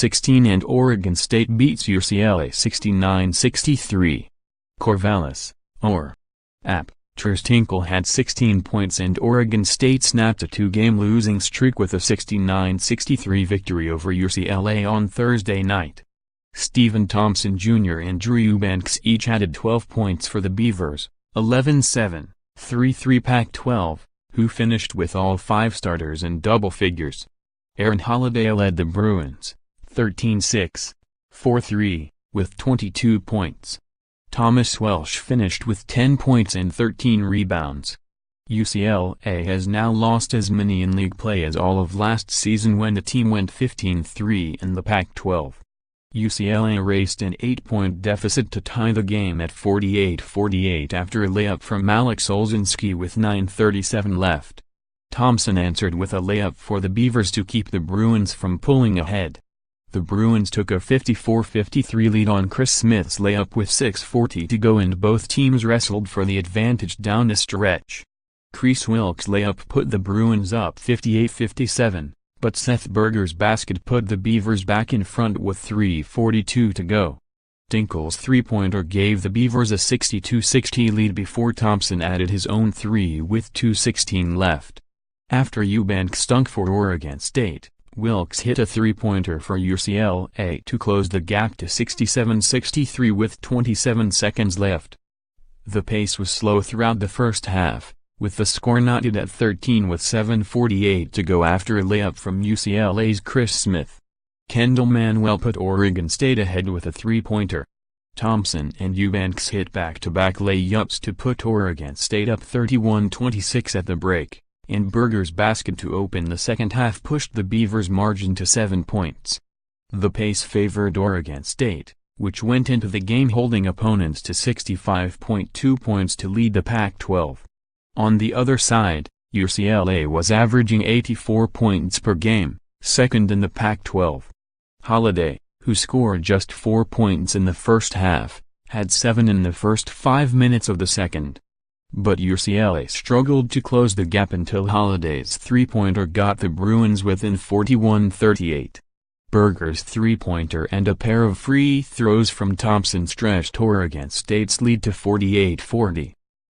16 and Oregon State beats UCLA 69-63. CORVALLIS, or App. Tinkle had 16 points and Oregon State snapped a two-game losing streak with a 69-63 victory over UCLA on Thursday night. Thompson Jr. and Drew Eubanks each added 12 points for the Beavers, 11-7, 3-3 Pac-12, who finished with all five starters in double figures. Aaron Holiday led the Bruins, 13-6, 4-3, with 22 points. Welsh finished with 10 points and 13 rebounds. UCLA has now lost as many in league play as all of last season when the team went 15-3 in the Pac-12. UCLA raced an 8-point deficit to tie the game at 48-48 after a layup from Alex Olesinski with 9:37 left. Thompson answered with a layup for the Beavers to keep the Bruins from pulling ahead. The Bruins took a 54-53 lead on Chris Smith's layup with 6:40 to go and both teams wrestled for the advantage down the stretch. Chris Wilkes' layup put the Bruins up 58-57, but Seth Berger's basket put the Beavers back in front with 3:42 to go. Tinkle's three-pointer gave the Beavers a 62-60 lead before Thompson added his own three with 2:16 left. After Eubanks stunk for Oregon State, Wilkes hit a three-pointer for UCLA to close the gap to 67-63 with 27 seconds left. The pace was slow throughout the first half, with the score knotted at 13 with 7:48 to go after a layup from UCLA's Chris Smith. Kendall Manuel put Oregon State ahead with a three-pointer. Thompson and Eubanks hit back-to-back layups to put Oregon State up 31-26 at the break, and Berger's basket to open the second half pushed the Beavers' margin to 7 points. The pace favored Oregon State, which went into the game holding opponents to 65.2 points to lead the Pac-12. On the other side, UCLA was averaging 84 points per game, second in the Pac-12. Holiday, who scored just 4 points in the first half, had 7 in the first 5 minutes of the second. But UCLA struggled to close the gap until Holiday's three-pointer got the Bruins within 41-38. Berger's three-pointer and a pair of free throws from Thompson stretched Oregon State's lead to 48-40.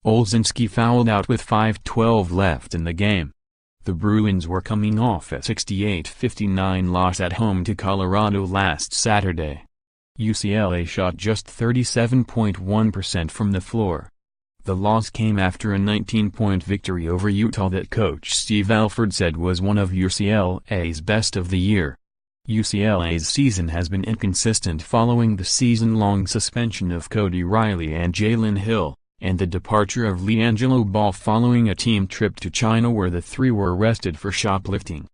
Olesinski fouled out with 5:12 left in the game. The Bruins were coming off a 68-59 loss at home to Colorado last Saturday. UCLA shot just 37.1% from the floor. The loss came after a 19-point victory over Utah that coach Steve Alford said was one of UCLA's best of the year. UCLA's season has been inconsistent following the season-long suspension of Cody Riley and Jalen Hill, and the departure of LiAngelo Ball following a team trip to China where the three were arrested for shoplifting.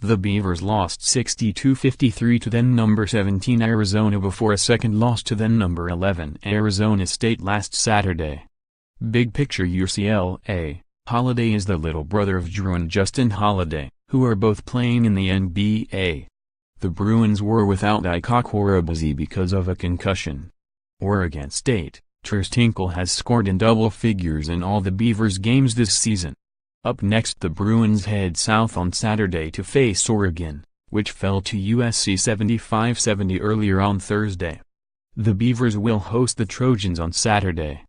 The Beavers lost 62-53 to then number 17 Arizona before a second loss to then number 11 Arizona State last Saturday. Big picture UCLA, Holiday is the little brother of Drew and Justin Holiday, who are both playing in the NBA. The Bruins were without CORVALLIS because of a concussion. Oregon State, Tinkle has scored in double figures in all the Beavers games this season. Up next, the Bruins head south on Saturday to face Oregon, which fell to USC 75-70 earlier on Thursday. The Beavers will host the Trojans on Saturday.